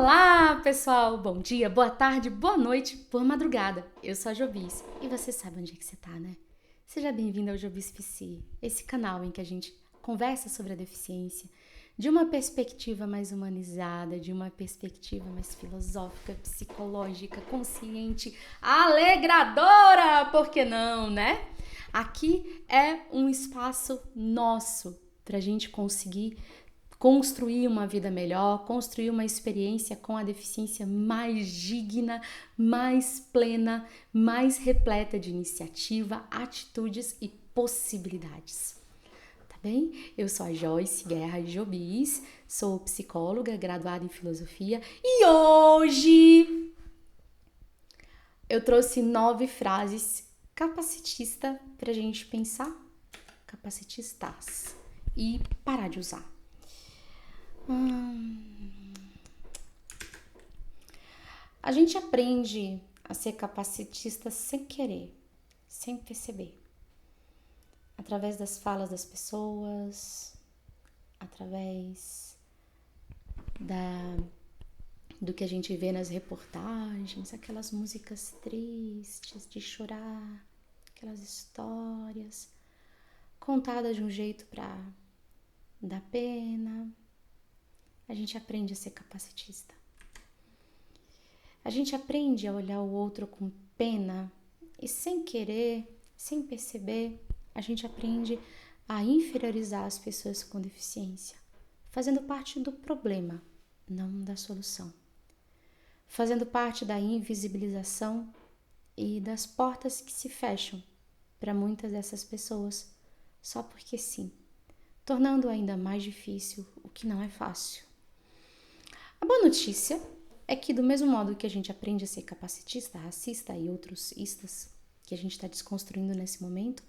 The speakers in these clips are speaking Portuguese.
Olá, pessoal! Bom dia, boa tarde, boa noite, boa madrugada. Eu sou a Jobis e você sabe onde é que você tá, né? Seja bem-vindo ao Jobis PC, esse canal em que a gente conversa sobre a deficiência de uma perspectiva mais humanizada, de uma perspectiva mais filosófica, psicológica, consciente, alegradora, por que não, né? Aqui é um espaço nosso para a gente conseguir construir uma vida melhor, construir uma experiência com a deficiência mais digna, mais plena, mais repleta de iniciativa, atitudes e possibilidades. Tá bem? Eu sou a Joyce Guerra Jobis, sou psicóloga, graduada em filosofia e hoje eu trouxe 9 frases capacitistas pra gente pensar, capacitistas, e parar de usar. A gente aprende a ser capacitista sem querer, sem perceber. Através das falas das pessoas, através do que a gente vê nas reportagens, aquelas músicas tristes de chorar, aquelas histórias contadas de um jeito para dar pena. A gente aprende a ser capacitista. A gente aprende a olhar o outro com pena e sem querer, sem perceber, a gente aprende a inferiorizar as pessoas com deficiência, fazendo parte do problema, não da solução. Fazendo parte da invisibilização e das portas que se fecham para muitas dessas pessoas, só porque sim, tornando ainda mais difícil o que não é fácil. A boa notícia é que do mesmo modo que a gente aprende a ser capacitista, racista e outros istas que a gente está desconstruindo nesse momento,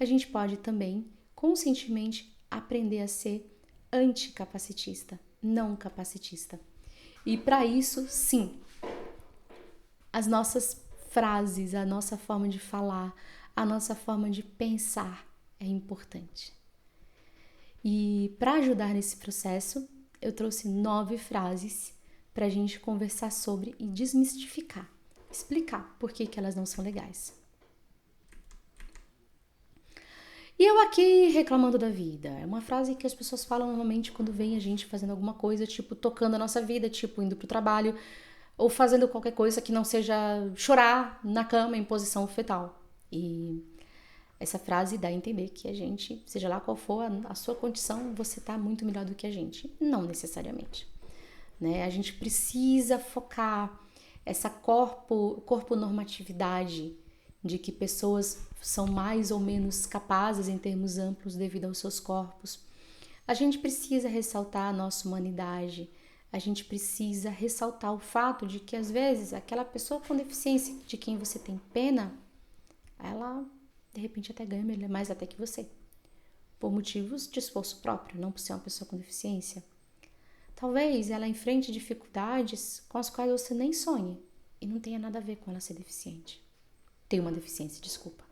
a gente pode também, conscientemente, aprender a ser anticapacitista, não capacitista. E para isso, sim, as nossas frases, a nossa forma de falar, a nossa forma de pensar é importante. E para ajudar nesse processo, eu trouxe 9 frases para a gente conversar sobre e desmistificar, explicar por que elas não são legais. E eu aqui reclamando da vida. É uma frase que as pessoas falam normalmente quando vem a gente fazendo alguma coisa, tipo tocando a nossa vida, tipo indo pro trabalho, ou fazendo qualquer coisa que não seja chorar na cama em posição fetal. E essa frase dá a entender que a gente, seja lá qual for a sua condição, você tá muito melhor do que a gente. Não necessariamente. Né? A gente precisa focar essa corpo normatividade de que pessoas são mais ou menos capazes em termos amplos devido aos seus corpos. A gente precisa ressaltar a nossa humanidade. A gente precisa ressaltar o fato de que às vezes aquela pessoa com deficiência de quem você tem pena, ela de repente até ganha mais até que você, por motivos de esforço próprio, não por ser uma pessoa com deficiência. Talvez ela enfrente dificuldades com as quais você nem sonha e não tenha nada a ver com ela ser deficiente. Tem uma deficiência, desculpa.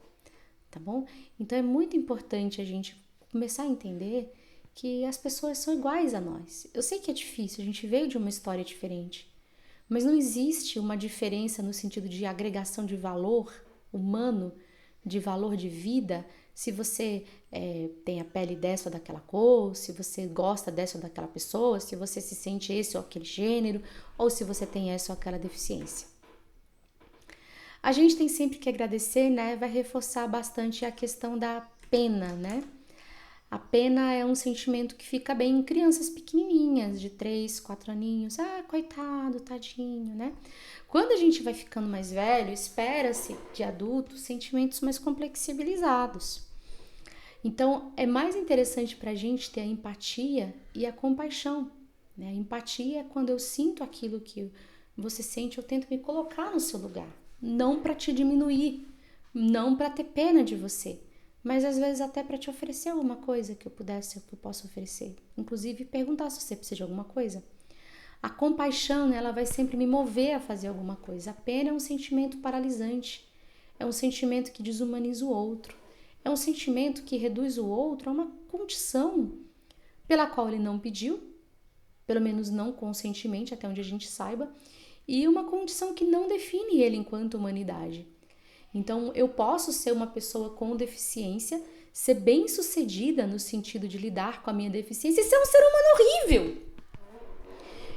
Tá bom? Então é muito importante a gente começar a entender que as pessoas são iguais a nós. Eu sei que é difícil, a gente veio de uma história diferente, mas não existe uma diferença no sentido de agregação de valor humano, de valor de vida, se você tem a pele dessa ou daquela cor, se você gosta dessa ou daquela pessoa, se você se sente esse ou aquele gênero, ou se você tem essa ou aquela deficiência. A gente tem sempre que agradecer, né? Vai reforçar bastante a questão da pena, né? A pena é um sentimento que fica bem em crianças pequenininhas, de 3, 4 aninhos. Ah, coitado, tadinho, né? Quando a gente vai ficando mais velho, espera-se de adultos sentimentos mais complexibilizados. Então, é mais interessante para a gente ter a empatia e a compaixão. Né? A empatia é quando eu sinto aquilo que você sente, eu tento me colocar no seu lugar. Não para te diminuir, não para ter pena de você, mas às vezes até para te oferecer alguma coisa que eu possa oferecer. Inclusive, perguntar se você precisa de alguma coisa. A compaixão, né, ela vai sempre me mover a fazer alguma coisa. A pena é um sentimento paralisante, é um sentimento que desumaniza o outro, é um sentimento que reduz o outro a uma condição pela qual ele não pediu, pelo menos não conscientemente, até onde a gente saiba, e uma condição que não define ele enquanto humanidade. Então, eu posso ser uma pessoa com deficiência, ser bem-sucedida no sentido de lidar com a minha deficiência e ser um ser humano horrível.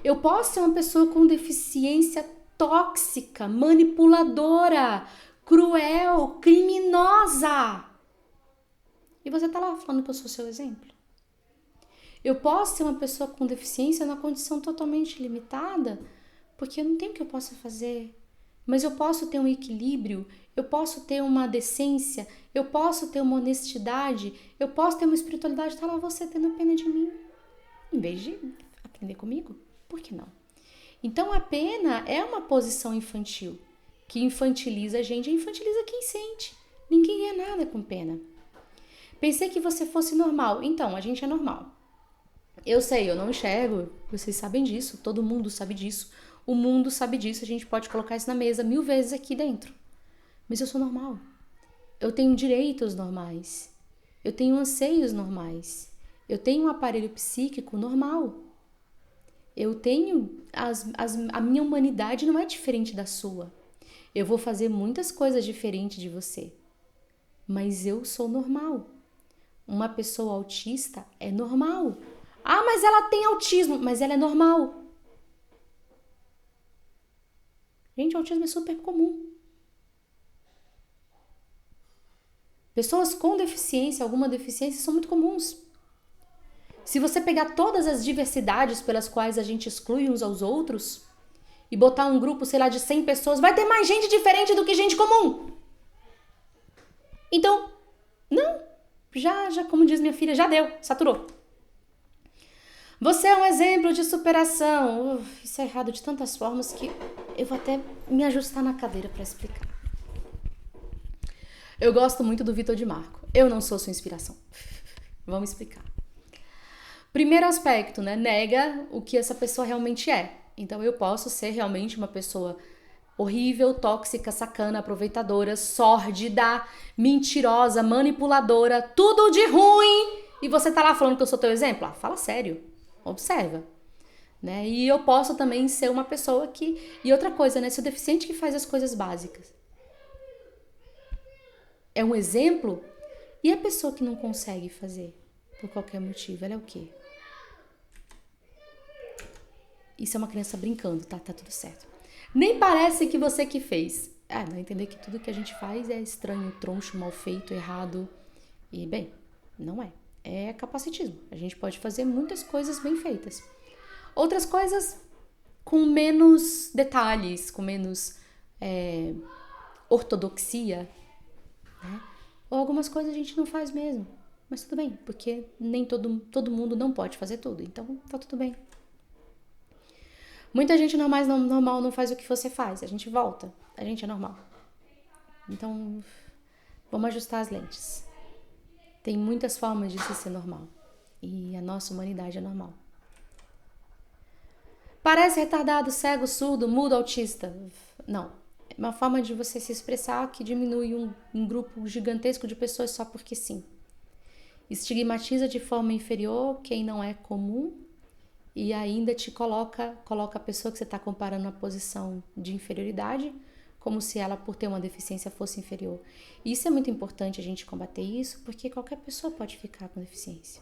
Eu posso ser uma pessoa com deficiência tóxica, manipuladora, cruel, criminosa. E você tá lá falando que eu sou seu exemplo. Eu posso ser uma pessoa com deficiência na condição totalmente limitada, porque eu não tenho o que eu possa fazer. Mas eu posso ter um equilíbrio, eu posso ter uma decência, eu posso ter uma honestidade, eu posso ter uma espiritualidade. Tá lá você tendo pena de mim, em vez de aprender comigo. Por que não? Então a pena é uma posição infantil, que infantiliza a gente e infantiliza quem sente. Ninguém ganha nada com pena. Pensei que você fosse normal. Então, a gente é normal. Eu sei, eu não enxergo, vocês sabem disso, todo mundo sabe disso, o mundo sabe disso, a gente pode colocar isso na mesa 1000 vezes aqui dentro. Mas eu sou normal. Eu tenho direitos normais. Eu tenho anseios normais. Eu tenho um aparelho psíquico normal. Eu tenho... a minha humanidade não é diferente da sua. Eu vou fazer muitas coisas diferentes de você. Mas eu sou normal. Uma pessoa autista é normal. Ah, mas ela tem autismo. Mas ela é normal. Gente, o autismo é super comum. Pessoas com deficiência, alguma deficiência, são muito comuns. Se você pegar todas as diversidades pelas quais a gente exclui uns aos outros e botar um grupo, sei lá, de 100 pessoas, vai ter mais gente diferente do que gente comum. Então, não. Já, como diz minha filha, já deu, saturou. Você é um exemplo de superação. Isso é errado de tantas formas que eu vou até me ajustar na cadeira para explicar. Eu gosto muito do Vitor de Marco. Eu não sou sua inspiração. Vamos explicar. Primeiro aspecto, né? Nega o que essa pessoa realmente é. Então eu posso ser realmente uma pessoa horrível, tóxica, sacana, aproveitadora, sórdida, mentirosa, manipuladora, tudo de ruim. E você tá lá falando que eu sou teu exemplo? Ah, fala sério. Observa. Né? E eu posso também ser uma pessoa que... E outra coisa, né? Se o deficiente que faz as coisas básicas é um exemplo, e a pessoa que não consegue fazer por qualquer motivo, ela é o quê? Isso é uma criança brincando, tá? Tá tudo certo. Nem parece que você que fez. Não entender que tudo que a gente faz é estranho, troncho, mal feito, errado. E, bem, não é. É capacitismo. A gente pode fazer muitas coisas bem feitas. Outras coisas com menos detalhes, com menos ortodoxia, né? Ou algumas coisas a gente não faz mesmo. Mas tudo bem, porque nem todo mundo não pode fazer tudo. Então, tá tudo bem. Muita gente normal não faz o que você faz. A gente volta. A gente é normal. Então, vamos ajustar as lentes. Tem muitas formas de se ser normal. E a nossa humanidade é normal. Parece retardado, cego, surdo, mudo, autista. Não. É uma forma de você se expressar que diminui um grupo gigantesco de pessoas só porque sim. Estigmatiza de forma inferior quem não é comum e ainda te coloca a pessoa que você está comparando na posição de inferioridade, como se ela, por ter uma deficiência, fosse inferior. E isso é muito importante a gente combater isso, porque qualquer pessoa pode ficar com deficiência.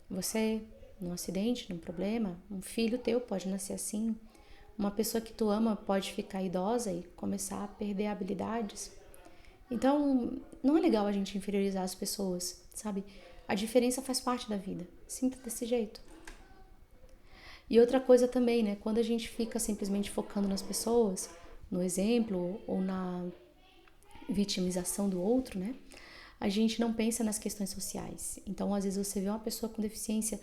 Você, num acidente, num problema, um filho teu pode nascer assim, uma pessoa que tu ama pode ficar idosa e começar a perder habilidades. Então, não é legal a gente inferiorizar as pessoas, sabe? A diferença faz parte da vida. Sinta desse jeito. E outra coisa também, né? Quando a gente fica simplesmente focando nas pessoas, no exemplo ou na vitimização do outro, né? A gente não pensa nas questões sociais. Então, às vezes você vê uma pessoa com deficiência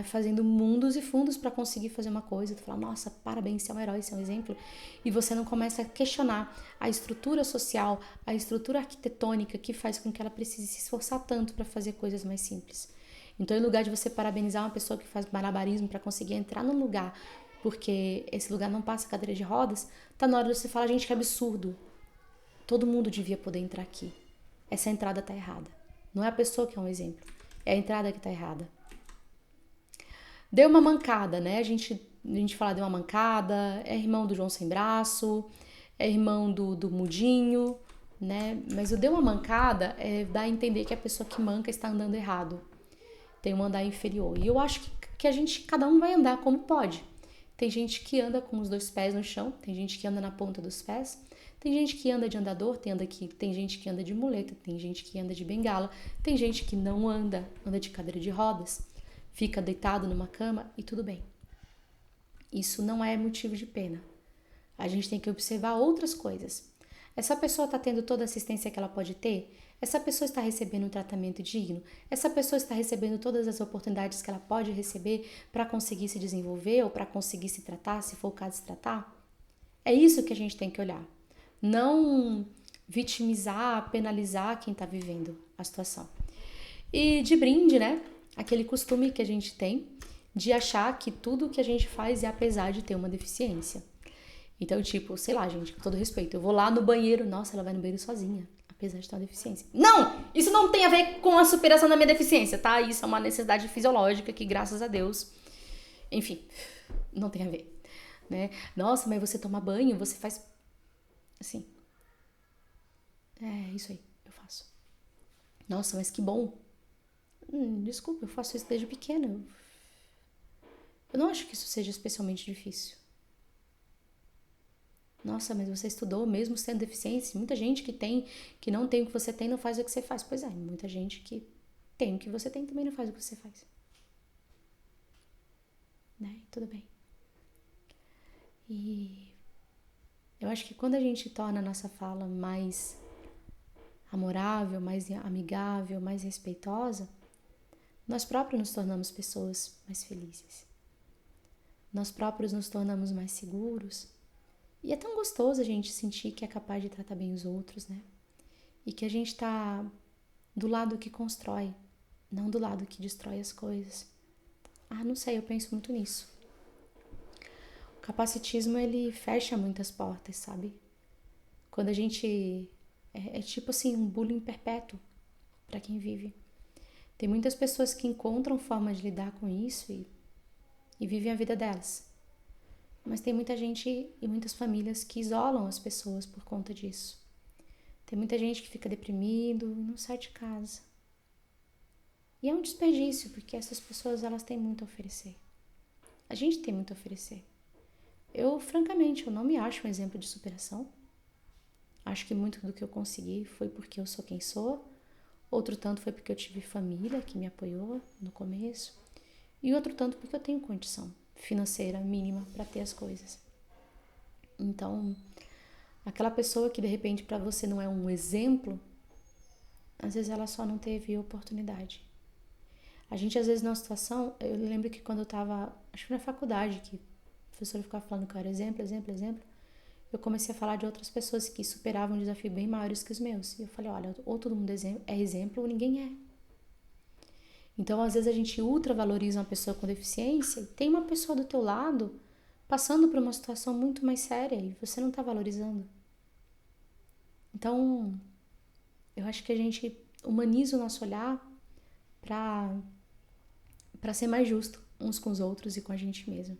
fazendo mundos e fundos para conseguir fazer uma coisa, tu fala, nossa, parabéns, você é um herói, você é um exemplo, e você não começa a questionar a estrutura social, a estrutura arquitetônica que faz com que ela precise se esforçar tanto para fazer coisas mais simples. Então, em lugar de você parabenizar uma pessoa que faz malabarismo para conseguir entrar num lugar, porque esse lugar não passa cadeira de rodas, tá na hora de você falar, gente, que absurdo, todo mundo devia poder entrar aqui, essa entrada tá errada, não é a pessoa que é um exemplo, é a entrada que tá errada. Deu uma mancada, né? A gente fala deu uma mancada, é irmão do João sem braço, é irmão do mudinho, né? Mas o deu uma mancada dá a entender que a pessoa que manca está andando errado. Tem um andar inferior. E eu acho que cada um vai andar como pode. Tem gente que anda com os 2 pés no chão, tem gente que anda na ponta dos pés, tem gente que anda de andador, tem gente que anda de muleta, tem gente que anda de bengala, tem gente que não anda de cadeira de rodas, fica deitado numa cama e tudo bem. Isso não é motivo de pena. A gente tem que observar outras coisas. Essa pessoa está tendo toda a assistência que ela pode ter? Essa pessoa está recebendo um tratamento digno? Essa pessoa está recebendo todas as oportunidades que ela pode receber para conseguir se desenvolver ou para conseguir se tratar, se for o caso de se tratar? É isso que a gente tem que olhar. Não vitimizar, penalizar quem está vivendo a situação. E de brinde, né? Aquele costume que a gente tem de achar que tudo que a gente faz é apesar de ter uma deficiência. Então, tipo, sei lá, gente, com todo respeito, eu vou lá no banheiro, nossa, ela vai no banheiro sozinha, apesar de ter uma deficiência. Não! Isso não tem a ver com a superação da minha deficiência, tá? Isso é uma necessidade fisiológica que, graças a Deus, enfim, não tem a ver, né? Nossa, mas você toma banho, você faz... Assim, isso aí, eu faço. Nossa, mas que bom. Desculpa, eu faço isso desde pequena. Eu não acho que isso seja especialmente difícil. Nossa, mas você estudou mesmo sendo deficiente? Muita gente que não tem o que você tem, não faz o que você faz. Pois é, muita gente que tem o que você tem também não faz o que você faz. Né? Tudo bem. E eu acho que quando a gente torna a nossa fala mais amorável, mais amigável, mais respeitosa, nós próprios nos tornamos pessoas mais felizes. Nós próprios nos tornamos mais seguros. E é tão gostoso a gente sentir que é capaz de tratar bem os outros, né? E que a gente tá do lado que constrói, não do lado que destrói as coisas. Não sei, eu penso muito nisso. O capacitismo, ele fecha muitas portas, sabe? Quando a gente... É tipo assim, um bullying perpétuo para quem vive. Tem muitas pessoas que encontram forma de lidar com isso e vivem a vida delas. Mas tem muita gente e muitas famílias que isolam as pessoas por conta disso. Tem muita gente que fica deprimido e não sai de casa. E é um desperdício, porque essas pessoas, elas têm muito a oferecer. A gente tem muito a oferecer. Francamente, eu não me acho um exemplo de superação. Acho que muito do que eu consegui foi porque eu sou quem sou. Outro tanto foi porque eu tive família que me apoiou no começo. E outro tanto porque eu tenho condição financeira mínima para ter as coisas. Então, aquela pessoa que de repente para você não é um exemplo, às vezes ela só não teve oportunidade. A gente às vezes numa situação, eu lembro que quando eu tava, acho que na faculdade, que a professora ficava falando que eu era exemplo, eu comecei a falar de outras pessoas que superavam desafios bem maiores que os meus. E eu falei, olha, ou todo mundo é exemplo ou ninguém é. Então, às vezes a gente ultravaloriza uma pessoa com deficiência e tem uma pessoa do teu lado passando por uma situação muito mais séria e você não está valorizando. Então, eu acho que a gente humaniza o nosso olhar para ser mais justo uns com os outros e com a gente mesmo.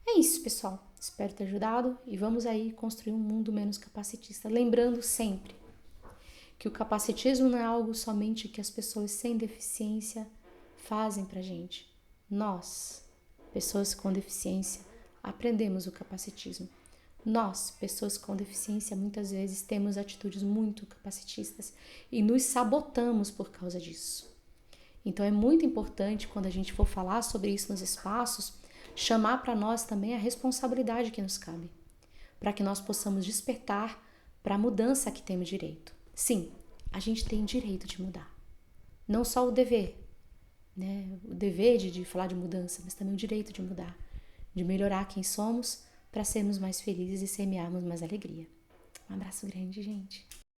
É isso, pessoal. Espero ter ajudado e vamos aí construir um mundo menos capacitista. Lembrando sempre que o capacitismo não é algo somente que as pessoas sem deficiência fazem pra gente. Nós, pessoas com deficiência, aprendemos o capacitismo. Nós, pessoas com deficiência, muitas vezes temos atitudes muito capacitistas e nos sabotamos por causa disso. Então é muito importante, quando a gente for falar sobre isso nos espaços, chamar para nós também a responsabilidade que nos cabe, para que nós possamos despertar para a mudança que temos direito. Sim, a gente tem direito de mudar. Não só o dever, né? O dever de falar de mudança, mas também o direito de mudar, de melhorar quem somos para sermos mais felizes e semearmos mais alegria. Um abraço grande, gente.